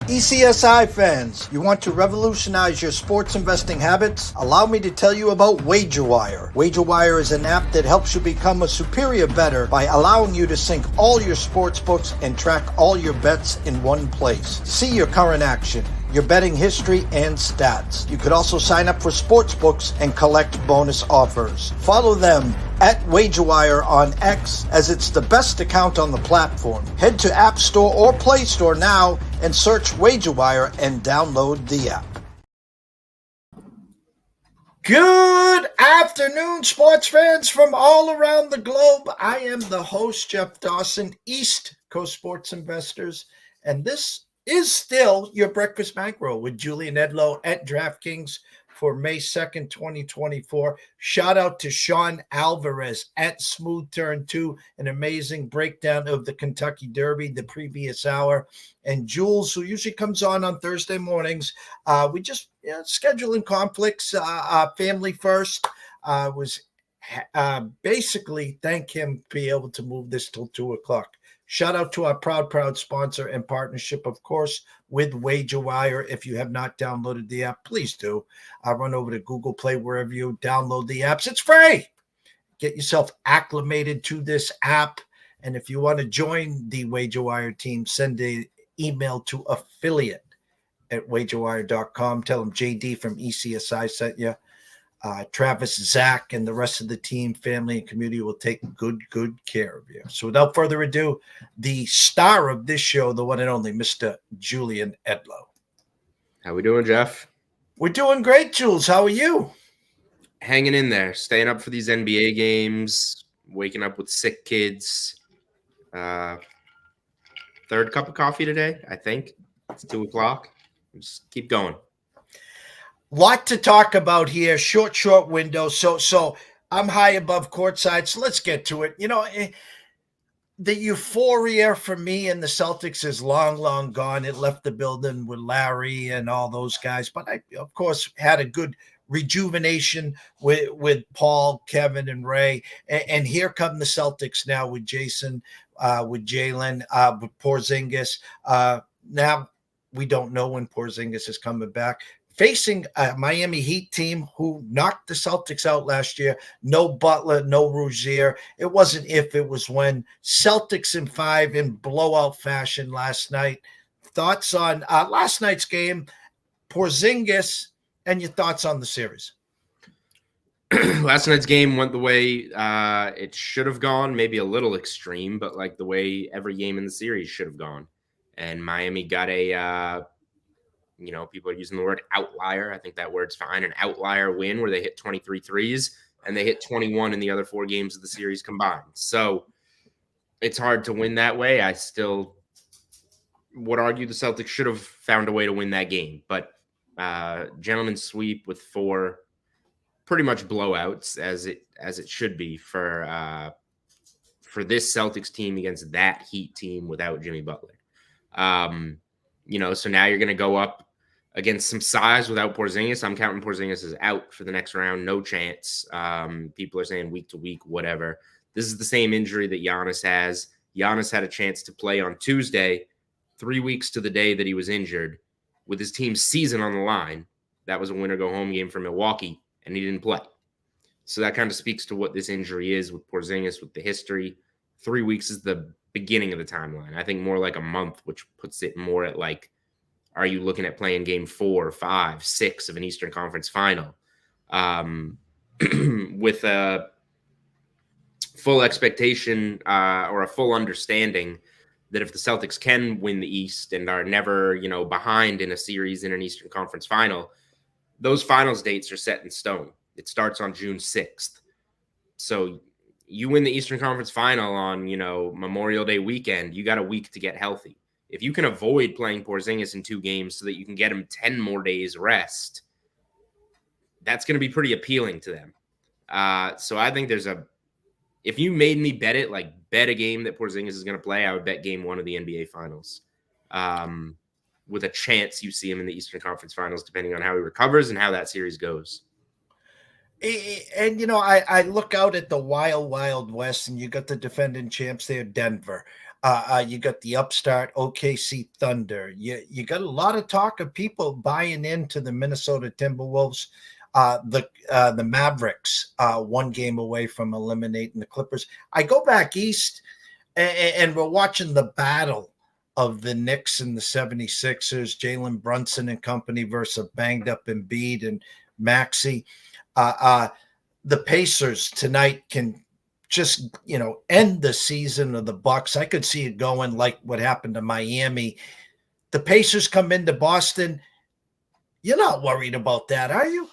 ECSI fans, you want to revolutionize your sports investing habits? Allow me to tell you about WagerWire. WagerWire is an app that helps you become a superior bettor by allowing you to sync all your sports books and track all your bets in one place. See your current action, your betting history, and stats. You could also sign up for sports books and collect bonus offers. Follow them at WagerWire on X, as it's the best account on the platform. Head to App Store or Play Store now and search WagerWire and download the app. Good afternoon, sports fans from all around the globe. I am the host, Jeff Dawson, East Coast Sports Investors, and this is still your breakfast bankroll with Julian Edlow at DraftKings for May 2nd, 2024. Shout out to Sean Alvarez at Smooth Turn 2, an amazing breakdown of the Kentucky Derby the previous hour. And Jules, who usually comes on Thursday mornings. We just scheduling conflicts, family first. Was basically thank him to be able to move this till 2 o'clock. Shout out to our proud sponsor and partnership, of course, with WagerWire. If you have not downloaded the app, please do. Run over to Google Play, wherever you download the apps. It's free. Get yourself acclimated to this app. And if you want to join the WagerWire team, send an email to affiliate@wagerwire.com. Tell them JD from ECSI sent you. Travis, Zach, and the rest of the team, family, and community will take good care of you. So without further ado, the star of this show, the one and only Mr. Julian Edlow. How we doing, Jeff? We're doing great, Jules. How are you? Hanging in there, staying up for these NBA games, waking up with sick kids. Third cup of coffee today, I think. It's 2 o'clock. Just keep going. Lot to talk about here. Short window. So I'm high above courtside. So let's get to it. The euphoria for me and the Celtics is long gone. It left the building with Larry and all those guys. But I, of course, had a good rejuvenation with Paul, Kevin, and Ray. And here come the Celtics now with Jason, with Jalen, with Porzingis. Now we don't know when Porzingis is coming back. Facing a Miami Heat team who knocked the Celtics out last year. No Butler, no Rozier. It wasn't if, it was when. Celtics in 5 in blowout fashion last night. Thoughts on last night's game, Porzingis, and your thoughts on the series? Last night's game went the way it should have gone, maybe a little extreme, but like the way every game in the series should have gone. And Miami got a people are using the word outlier. I think that word's fine. An outlier win where they hit 23 threes and they hit 21 in the other 4 games of the series combined. So it's hard to win that way. I still would argue the Celtics should have found a way to win that game. But gentleman's sweep with 4 pretty much blowouts as it should be for this Celtics team against that Heat team without Jimmy Butler. So now you're going to go up against some size without Porzingis. I'm counting Porzingis as out for the next round. No chance. People are saying week to week, whatever. This is the same injury that Giannis has. Giannis had a chance to play on Tuesday, 3 weeks to the day that he was injured, with his team's season on the line. That was a winner-go-home game for Milwaukee, and he didn't play. So that kind of speaks to what this injury is with Porzingis, with the history. 3 weeks is the beginning of the timeline. I think more like a month, which puts it more at like, are you looking at playing game 4, 5, 6 of an Eastern Conference final? With a full expectation or a full understanding that if the Celtics can win the East and are never, behind in a series in an Eastern Conference final, those finals dates are set in stone. It starts on June 6th. So you win the Eastern Conference final on, Memorial Day weekend, you got a week to get healthy. If you can avoid playing Porzingis in 2 games so that you can get him 10 more days rest, that's going to be pretty appealing to them. So I think if you made me bet a game that Porzingis is going to play, I would bet game 1 of the NBA finals. With a chance you see him in the Eastern Conference finals, depending on how he recovers and how that series goes. And I look out at the wild, wild west, and you got the defending champs there, Denver. You got the upstart OKC Thunder. You got a lot of talk of people buying into the Minnesota Timberwolves. The Mavericks, one game away from eliminating the Clippers. I go back east, and we're watching the battle of the Knicks and the 76ers, Jalen Brunson and company versus a banged up Embiid and Maxey. The Pacers tonight can just end the season of the Bucks. I could see it going like what happened to Miami. The Pacers come into Boston. You're not worried about that, are you?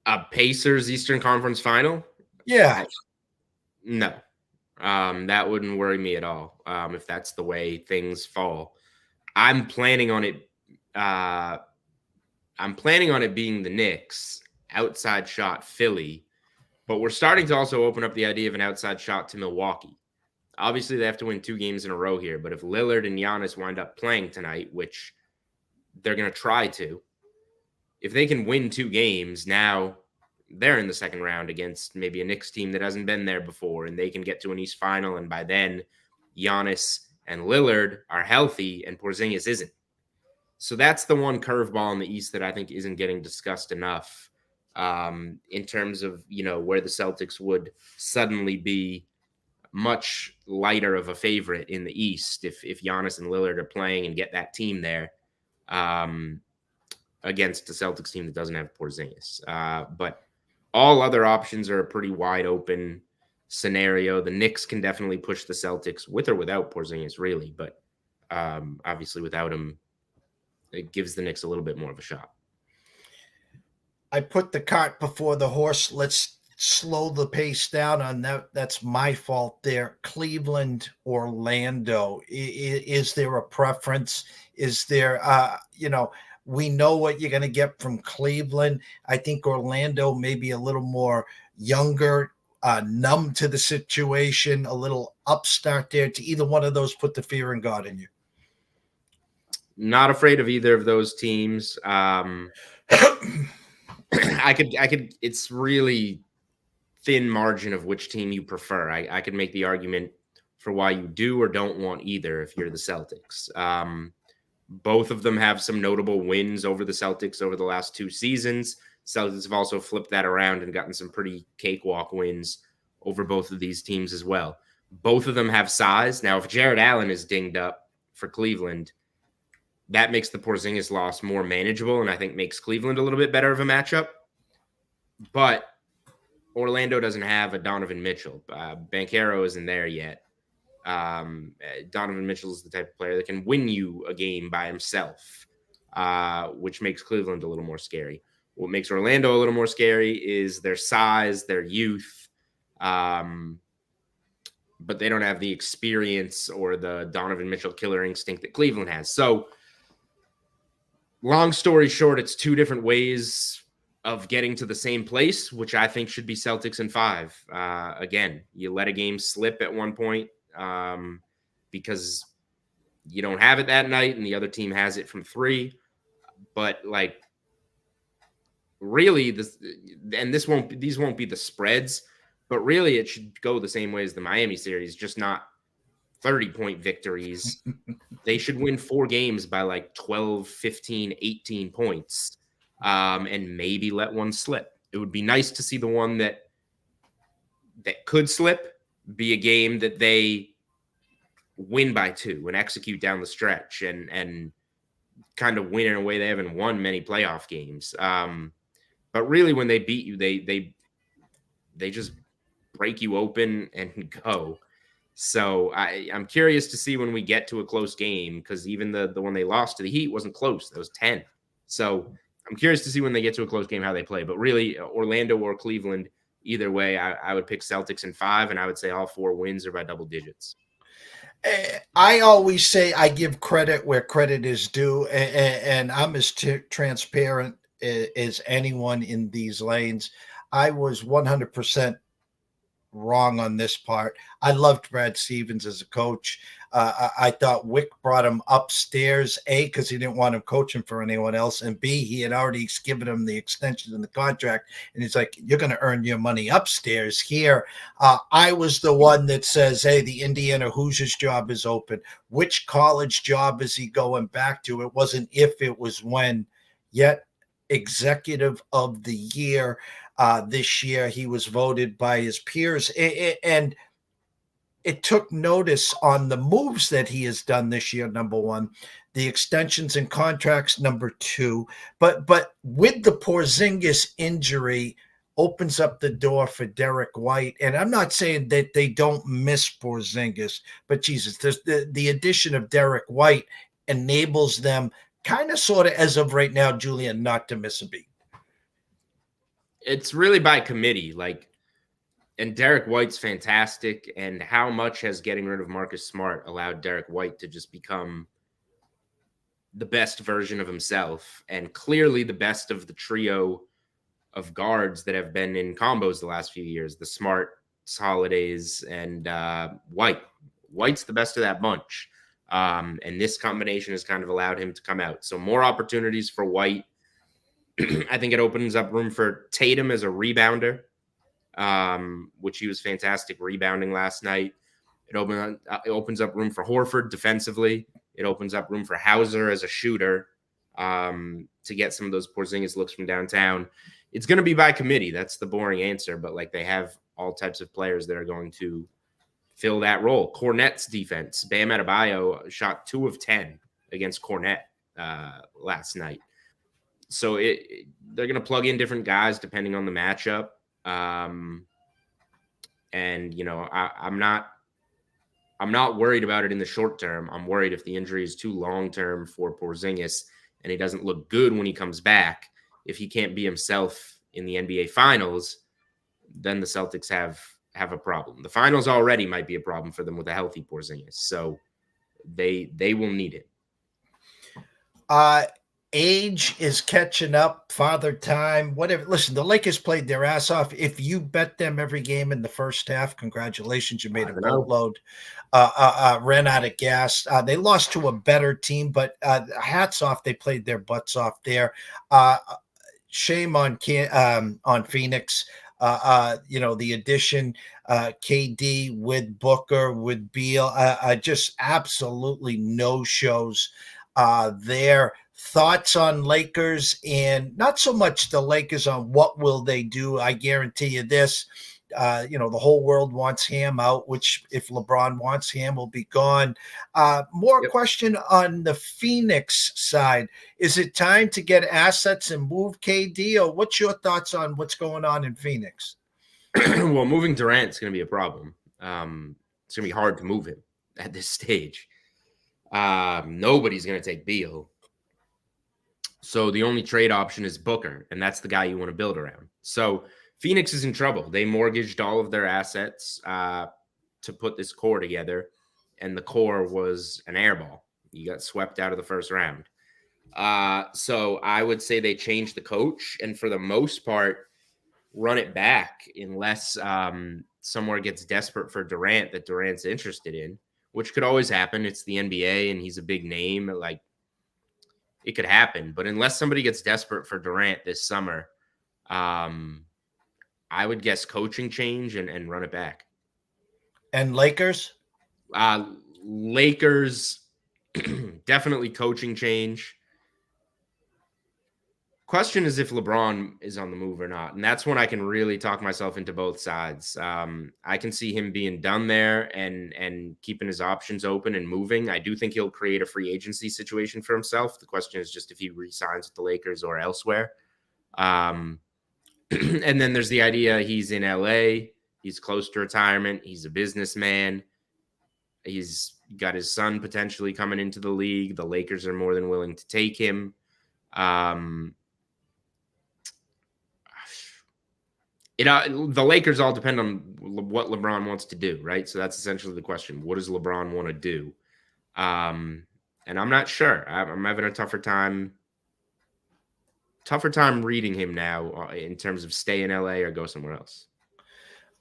A Pacers Eastern Conference Final? Yeah. No. That wouldn't worry me at all. If that's the way things fall. I'm planning on it being the Knicks, outside shot Philly, but we're starting to also open up the idea of an outside shot to Milwaukee. Obviously, they have to win 2 games in a row here, but if Lillard and Giannis wind up playing tonight, which they're going to try to, if they can win 2 games, now they're in the second round against maybe a Knicks team that hasn't been there before, and they can get to an East Final, and by then, Giannis and Lillard are healthy, and Porzingis isn't. So that's the one curveball in the East that I think isn't getting discussed enough in terms of, where the Celtics would suddenly be much lighter of a favorite in the East if Giannis and Lillard are playing and get that team there against a Celtics team that doesn't have Porzingis. But all other options are a pretty wide open scenario. The Knicks can definitely push the Celtics with or without Porzingis, really. But obviously without him, it gives the Knicks a little bit more of a shot. I put the cart before the horse. Let's slow the pace down on that. That's my fault there. Cleveland, Orlando. Is there a preference? Is there, we know what you're going to get from Cleveland. I think Orlando maybe a little more younger, numb to the situation, a little upstart there. To either one of those put the fear in God in you? Not afraid of either of those teams. I could. It's really thin margin of which team you prefer. I could make the argument for why you do or don't want either if you're the Celtics. Both of them have some notable wins over the Celtics over the last 2 seasons. Celtics have also flipped that around and gotten some pretty cakewalk wins over both of these teams as well. Both of them have size. Now, if Jared Allen is dinged up for Cleveland, that makes the Porzingis loss more manageable and I think makes Cleveland a little bit better of a matchup. But Orlando doesn't have a Donovan Mitchell. Banchero isn't there yet. Donovan Mitchell is the type of player that can win you a game by himself, which makes Cleveland a little more scary. What makes Orlando a little more scary is their size, their youth, but they don't have the experience or the Donovan Mitchell killer instinct that Cleveland has. So, long story short, it's 2 different ways of getting to the same place, which I think should be Celtics in 5. Again, you let a game slip at one point because you don't have it that night and the other team has it from 3. But really, these won't be the spreads, but really it should go the same way as the Miami series, just not 30-point victories. They should win 4 games by 12, 15, 18 points. And maybe let one slip. It would be nice to see the one that could slip be a game that they win by 2 and execute down the stretch and kind of win in a way they haven't won many playoff games. But really, when they beat you, they just break you open and go. So I'm curious to see when we get to a close game, because even the one they lost to the Heat wasn't close. That was 10. So I'm curious to see when they get to a close game how they play. But really, Orlando or Cleveland, either way, I would pick Celtics in 5, and I would say all 4 wins are by double digits. I always say I give credit where credit is due, and I'm as transparent as anyone in these lanes. I was 100% wrong on this part. I loved Brad Stevens as a coach. I thought Wick brought him upstairs, A, because he didn't want him coaching for anyone else, and B, he had already given him the extension in the contract, and he's like, you're going to earn your money upstairs. Here, I was the one that says, hey, the Indiana Hoosiers job is open. Which college job is he going back to? It wasn't if, it was when. Yet, executive of the year this year, he was voted by his peers, and it took notice on the moves that he has done this year. Number one, the extensions and contracts. Number two, but with the Porzingis injury, opens up the door for Derek White. And I'm not saying that they don't miss Porzingis, but Jesus, the addition of Derek White enables them kind of, sort of, as of right now, Julian, not to miss a beat. It's really by committee. And Derek White's fantastic. And how much has getting rid of Marcus Smart allowed Derek White to just become the best version of himself, and clearly the best of the trio of guards that have been in combos the last few years, the Smart, Holidays, and White. White's the best of that bunch. And this combination has kind of allowed him to come out. So more opportunities for White. I think it opens up room for Tatum as a rebounder, which he was fantastic rebounding last night. It opens up room for Horford defensively. It opens up room for Hauser as a shooter to get some of those Porzingis looks from downtown. It's going to be by committee. That's the boring answer, but they have all types of players that are going to fill that role. Cornette's defense, Bam Adebayo shot 2 of 10 against Cornette last night. So they're going to plug in different guys depending on the matchup. And I'm not worried about it in the short term. I'm worried if the injury is too long term for Porzingis and he doesn't look good when he comes back. If he can't be himself in the NBA Finals, then the Celtics have a problem. The Finals already might be a problem for them with a healthy Porzingis, so they will need it. Age is catching up, father time, whatever. Listen, the Lakers played their ass off. If you bet them every game in the first half, congratulations, you made a boatload. Ran out of gas. They lost to a better team, but hats off, they played their butts off there. Shame on Phoenix. The addition, KD with Booker, with Beal, just absolutely no shows there. Thoughts on Lakers, and not so much the Lakers on what will they do. I guarantee you this, the whole world wants Ham out, which if LeBron wants Ham will be gone. Question on the Phoenix side. Is it time to get assets and move KD, or what's your thoughts on what's going on in Phoenix? Well, moving Durant is going to be a problem. It's going to be hard to move him at this stage. Nobody's going to take Beal. So the only trade option is Booker, and that's the guy you want to build around. So Phoenix is in trouble. They mortgaged all of their assets to put this core together, and the core was an airball. You got swept out of the first round. So I would say they changed the coach, and for the most part, run it back unless somewhere gets desperate for Durant that Durant's interested in, which could always happen. It's the NBA, and he's a big name. It could happen, but unless somebody gets desperate for Durant this summer, I would guess coaching change and run it back. And Lakers? Lakers, definitely coaching change. Question is if LeBron is on the move or not, and that's when I can really talk myself into both sides. I can see him being done there and keeping his options open and moving. I do think he'll create a free agency situation for himself. The question is just if he re-signs with the Lakers or elsewhere. And then there's the idea he's in LA. He's close to retirement. He's a businessman. He's got his son potentially coming into the league. The Lakers are more than willing to take him. The Lakers all depend on what LeBron wants to do, right? So that's essentially the question. What does LeBron want to do? And I'm not sure. I'm having a tougher time reading him now in terms of stay in LA or go somewhere else.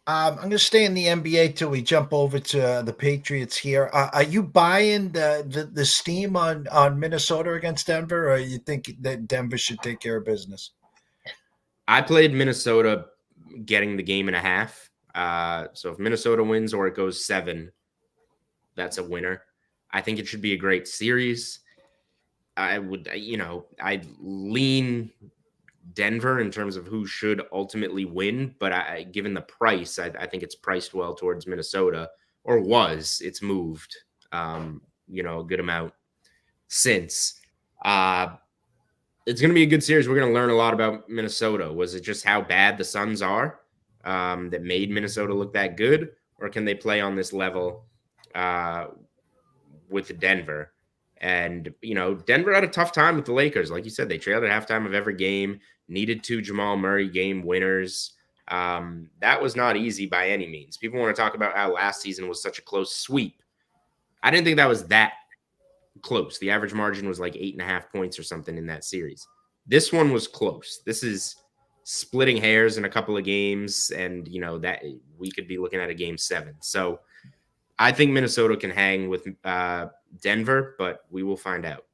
I'm going to stay in the NBA till we jump over to the Patriots here. Are you buying the steam on Minnesota against Denver, or you think that Denver should take care of business? I played Minnesota getting the game and a half. So if Minnesota wins or it goes 7, that's a winner. I think it should be a great series. I'd lean Denver in terms of who should ultimately win, but given the price, I think it's priced well towards Minnesota, or was. It's moved, a good amount since. It's going to be a good series. We're going to learn a lot about Minnesota. Was it just how bad the Suns are that made Minnesota look that good, or can they play on this level with Denver? And, Denver had a tough time with the Lakers. Like you said, they trailed at halftime of every game, needed 2 Jamal Murray game winners. That was not easy by any means. People want to talk about how last season was such a close sweep. I didn't think that was that close. The average margin was like 8.5 points or something in that series. This one was close. This is splitting hairs in a couple of games, and that we could be looking at a game 7. So I think Minnesota can hang with Denver, but we will find out.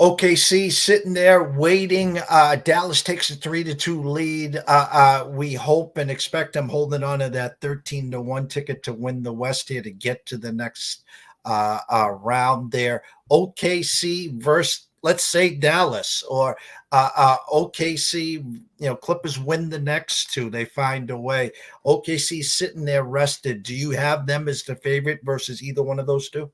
OKC sitting there waiting. Dallas takes a 3-2 lead. We hope and expect them holding on to that 13-1 ticket to win the West here to get to the next round there. OKC versus, let's say, Dallas, or OKC, Clippers win the next 2. They find a way. OKC sitting there rested. Do you have them as the favorite versus either one of those 2?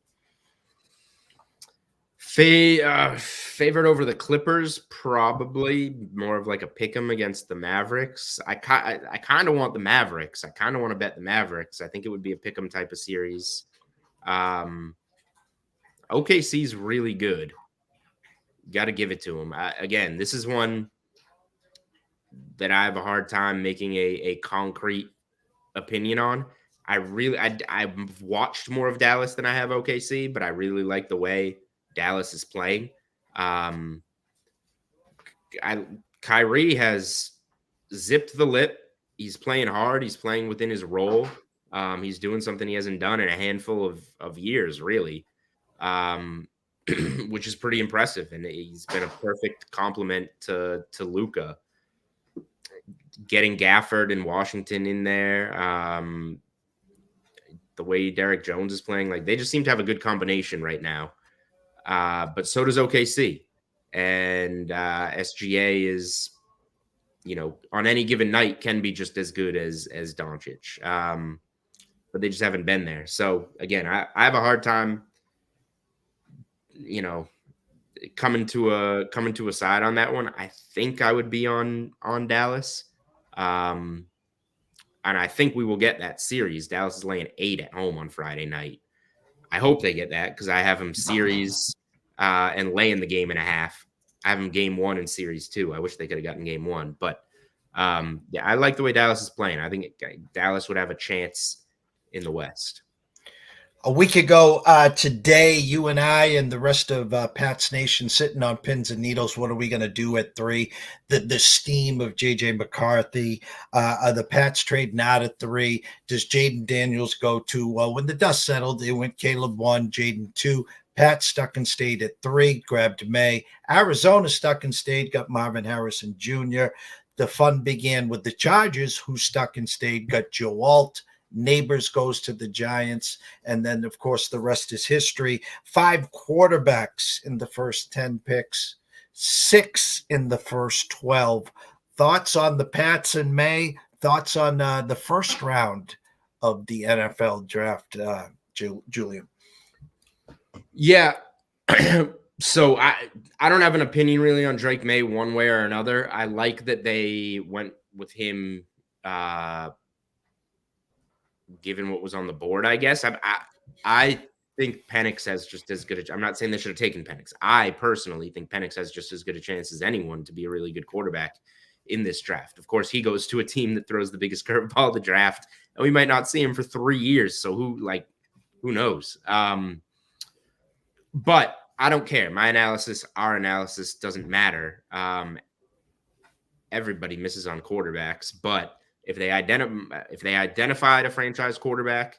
Favorite over the Clippers, probably more of like a pick 'em against the Mavericks. I kind of want the Mavericks. I kind of want to bet the Mavericks. I think it would be a pick 'em type of series. OKC's really good. Got to give it to them. Again, this is one that I have a hard time making a concrete opinion on. I've watched more of Dallas than I have OKC, but I really like the way Dallas is playing. Kyrie has zipped the lip. He's playing hard. He's playing within his role. He's doing something he hasn't done in a handful of years, really, which is pretty impressive. And he's been a perfect complement to Luka. Getting Gafford and Washington in there, the way Derek Jones is playing, like they just seem to have a good combination right now. But so does OKC, and SGA is, on any given night can be just as good as Doncic, but they just haven't been there. So again, I have a hard time, coming to a side on that one. I think I would be on Dallas, and I think we will get that series. Dallas is laying 8 at home on Friday night. I hope they get that because I have them series and laying the game and a half. I have them game 1 and series 2. I wish they could have gotten game 1, but I like the way Dallas is playing. I think Dallas would have a chance in the West. A week ago today, you and I and the rest of Pat's Nation sitting on pins and needles. What are we going to do at 3? The steam of J.J. McCarthy, the Pats trading out at 3. Does Jaden Daniels go to? Well, when the dust settled, it went Caleb 1, Jaden 2. Pat stuck and stayed at 3, grabbed May. Arizona stuck and stayed, got Marvin Harrison Jr. The fun began with the Chargers, who stuck and stayed, got Joe Alt. Neighbors goes to the Giants, and then of course the rest is history. 5 quarterbacks in the first 10 picks, 6 in the first 12. Thoughts on the Pats in May? Thoughts on the first round of the NFL draft, Julian? Yeah. So I don't have an opinion really on Drake May one way or another. I like that they went with him given what was on the board, I guess. I think Penix has just as good I'm not saying they should have taken Penix. I personally think Penix has just as good a chance as anyone to be a really good quarterback in this draft. Of course, he goes to a team that throws the biggest curveball of the draft, and we might not see him for 3 years. So who knows? But I don't care. My analysis, our analysis doesn't matter. Everybody misses on quarterbacks, but If they identified a franchise quarterback,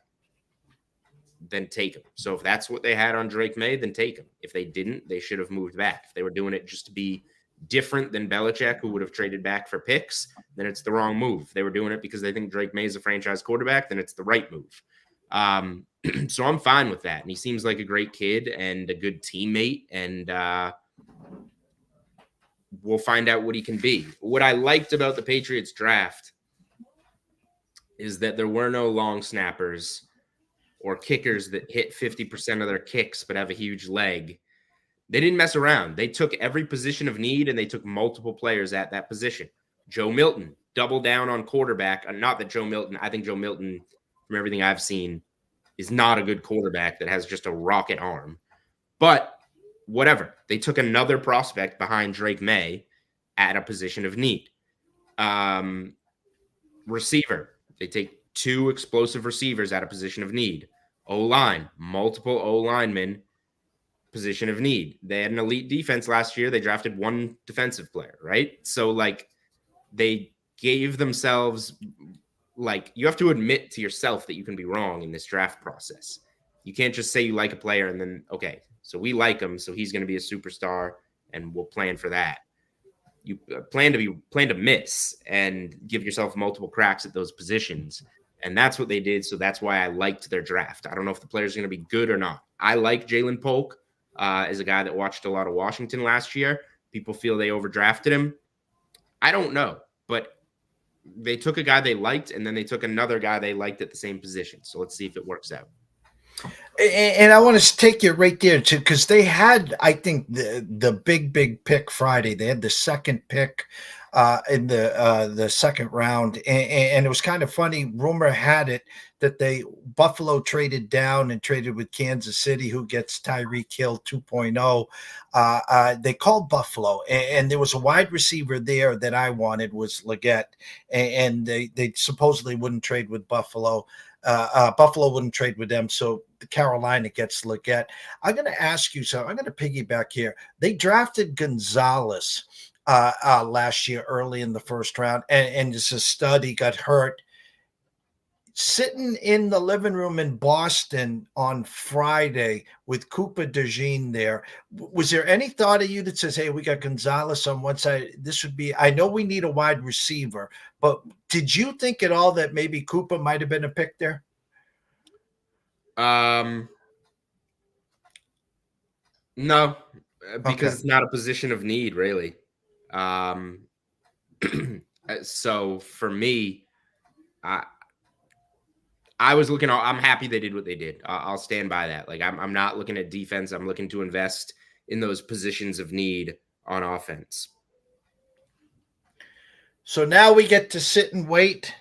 then take him. So if that's what they had on Drake May, then take him. If they didn't, they should have moved back. If they were doing it just to be different than Belichick, who would have traded back for picks, then it's the wrong move. If they were doing it because they think Drake May is a franchise quarterback, then it's the right move. So I'm fine with that. And he seems like a great kid and a good teammate. And we'll find out what he can be. What I liked about the Patriots draft is that there were no long snappers or kickers that hit 50% of their kicks but have a huge leg. They didn't mess around. They took every position of need, and they took multiple players at that position. Joe Milton doubled down on quarterback. Not that Joe Milton, I think Joe Milton, from everything I've seen, is not a good quarterback that has just a rocket arm. But whatever. They took another prospect behind Drake May at a position of need. Receiver. They take 2 explosive receivers at a position of need. O-line, multiple O-linemen, position of need. They had an elite defense last year. They drafted 1 defensive player, right? So, they gave themselves, you have to admit to yourself that you can be wrong in this draft process. You can't just say you like a player and then, okay, so we like him, so he's going to be a superstar, and we'll plan for that. You plan to miss and give yourself multiple cracks at those positions. And that's what they did. So that's why I liked their draft. I don't know if the player's going to be good or not. I like Jalen Polk as a guy that watched a lot of Washington last year. People feel they overdrafted him. I don't know, but they took a guy they liked, and then they took another guy they liked at the same position. So let's see if it works out. And I want to take you right there too, because they had, I think, the big pick Friday. They had the second pick in the second round, and it was kind of funny. Rumor had it that Buffalo traded down and traded with Kansas City, who gets Tyreek Hill 2.0. They called Buffalo, and there was a wide receiver there that I wanted, was Leggett, and they supposedly wouldn't trade with Buffalo. Buffalo wouldn't trade with them, so Carolina gets Leggett. I'm going to ask you something. I'm going to piggyback here. They drafted Gonzalez last year early in the first round, and it's a stud. He got hurt. Sitting in the living room in Boston on Friday with Cooper DeJean there, was there any thought of you that says, hey, we got Gonzalez on one side, this would be, I know we need a wide receiver, but did you think at all that maybe Cooper might have been a pick there? No, because it's not a position of need, really. So for me, I was looking. I'm happy they did what they did. I'll stand by that. I'm not looking at defense. I'm looking to invest in those positions of need on offense. So now we get to sit and wait.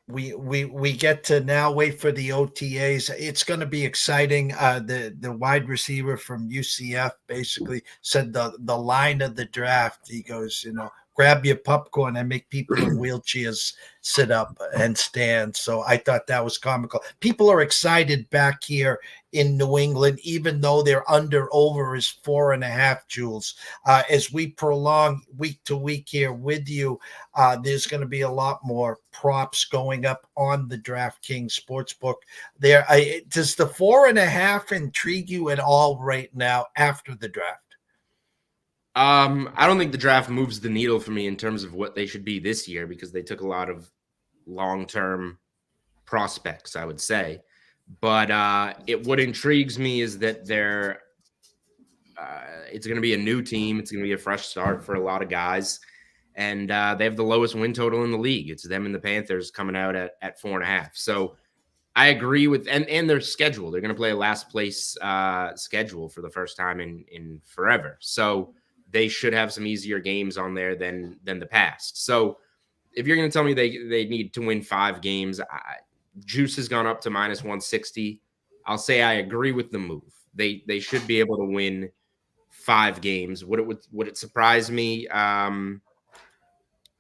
We get to now wait for the OTAs. It's going to be exciting. The wide receiver from UCF basically said the line of the draft. He goes, grab your popcorn and make people in wheelchairs sit up and stand. So I thought that was comical. People are excited back here in New England, even though their over is 4.5, Jules. As we prolong week to week here with you, there's going to be a lot more props going up on the DraftKings Sportsbook. Does the 4.5 intrigue you at all right now after the draft? I don't think the draft moves the needle for me in terms of what they should be this year, because they took a lot of long-term prospects, I would say. But what intrigues me is that it's going to be a new team. It's going to be a fresh start for a lot of guys. And they have the lowest win total in the league. It's them and the Panthers coming out at 4.5. So I agree with, and their schedule. They're going to play a last place schedule for the first time in forever. So they should have some easier games on there than the past. So if you're going to tell me they need to win 5 games, juice has gone up to -160. I'll say I agree with the move. They should be able to win 5 games. Would it surprise me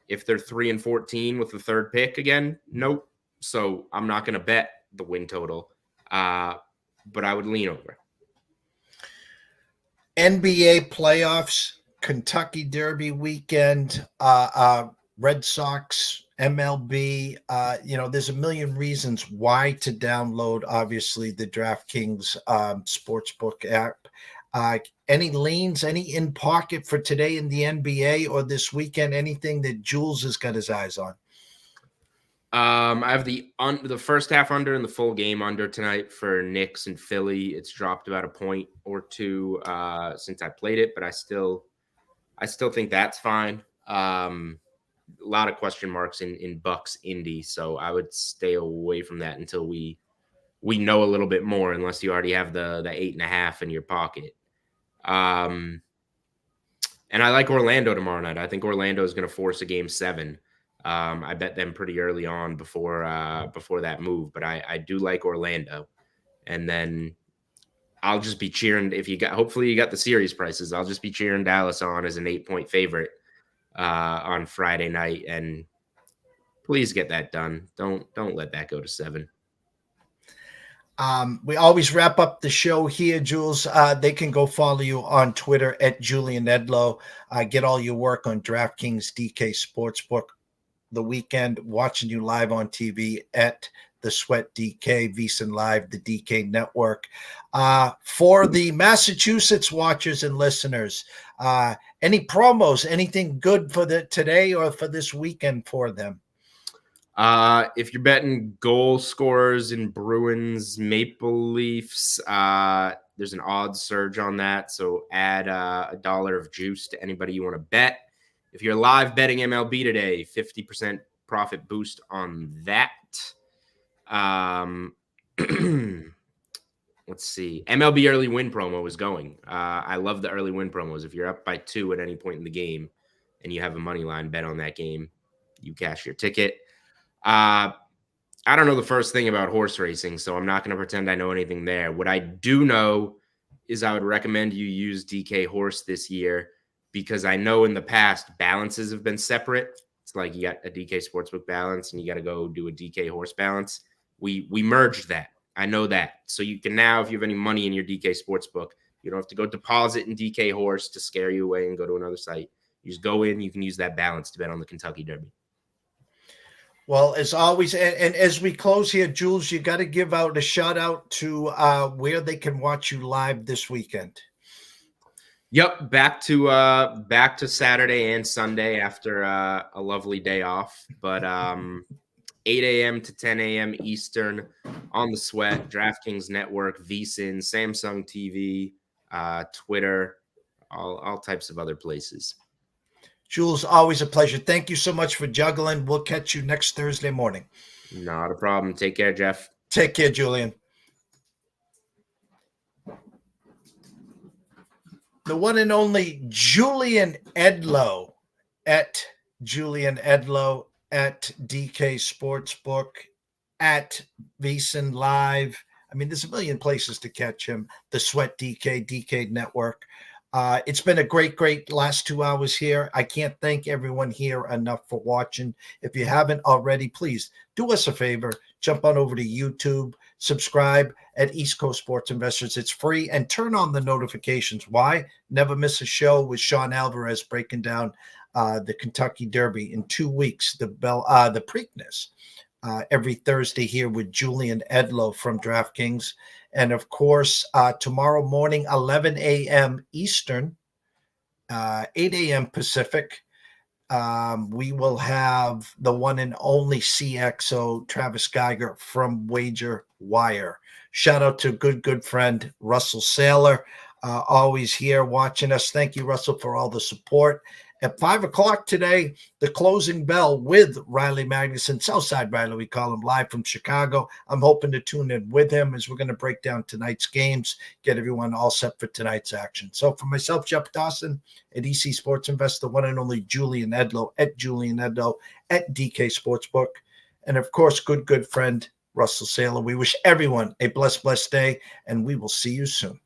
if they're 3-14 with the third pick again? Nope. So I'm not going to bet the win total, but I would lean over. NBA playoffs, Kentucky Derby weekend, Red Sox MLB. There's a million reasons why to download, obviously, the DraftKings Sportsbook app. Any leans, any in pocket for today in the NBA or this weekend? Anything that Jules has got his eyes on? I have the first half under and the full game under tonight for Knicks and Philly. It's dropped about a point or two since I played it, but I still think that's fine. A lot of question marks in Bucks Indy, so I would stay away from that until we know a little bit more, unless you already have the 8.5 in your pocket. And I like Orlando tomorrow night. I think Orlando is going to force a game 7. I bet them pretty early on before that move, but I do like Orlando. And then I'll just be cheering hopefully you got the series prices. I'll just be cheering Dallas on as an 8-point favorite on Friday night, and please get that done. Don't let that go to 7. We always wrap up the show here, Jules. They can go follow you on Twitter at Julian Edlow. Get all your work on DraftKings DK Sportsbook. The weekend, watching you live on TV at the Sweat DK, VSiN Live, the DK Network. For the Massachusetts watchers and listeners, any promos, anything good for today or for this weekend for them? If you're betting goal scorers in Bruins Maple Leafs, there's an odds surge on that. So add $1 of juice to anybody you want to bet. If you're live betting MLB today, 50% profit boost on that. Let's see. MLB early win promo is going. I love the early win promos. If you're up by 2 at any point in the game and you have a money line bet on that game, you cash your ticket. I don't know the first thing about horse racing, so I'm not going to pretend I know anything there. What I do know is I would recommend you use DK Horse this year, because I know in the past balances have been separate. It's like you got a DK Sportsbook balance and you got to go do a DK Horse balance. We merged that. I know that. So you can now, if you have any money in your DK Sportsbook, you don't have to go deposit in DK Horse to scare you away and go to another site. You just go in, you can use that balance to bet on the Kentucky Derby. Well, as always, and as we close here, Jules, you got to give out a shout out to where they can watch you live this weekend. Yep, back to Saturday and Sunday after a lovely day off. But 8 a.m. to 10 a.m. Eastern on the Sweat, DraftKings Network, VSiN, Samsung TV, Twitter, all types of other places. Jules, always a pleasure. Thank you so much for juggling. We'll catch you next Thursday morning. Not a problem. Take care, Jeff. Take care, Julian. The one and only Julian Edlow at Julian Edlow at DK Sportsbook at VSiN Live. I mean, there's a million places to catch him. The Sweat DK Network. It's been a great last 2 hours here. I can't thank everyone here enough for watching. If you haven't already, please do us a favor. Jump on over to YouTube, subscribe at East Coast Sports Investors. It's free, and turn on the notifications. Why? Never miss a show with Sean Alvarez breaking down the Kentucky Derby in 2 weeks, the Preakness, every Thursday here with Julian Edlow from DraftKings. And of course, tomorrow morning, 11 a.m. Eastern, 8 a.m. Pacific, we will have the one and only CXO Travis Geiger from Wager Wire. Shout out to good friend Russell Saylor, always here watching us. Thank you, Russell, for all the support. At 5 o'clock today, the closing bell with Riley Magnuson, Southside Riley, we call him, live from Chicago. I'm hoping to tune in with him as we're going to break down tonight's games, get everyone all set for tonight's action. So for myself, Jeff Dawson, at EC Sports Investor, one and only Julian Edlow at Julian Edlow at DK Sportsbook, and of course, good friend Russell Saylor. We wish everyone a blessed day, and we will see you soon.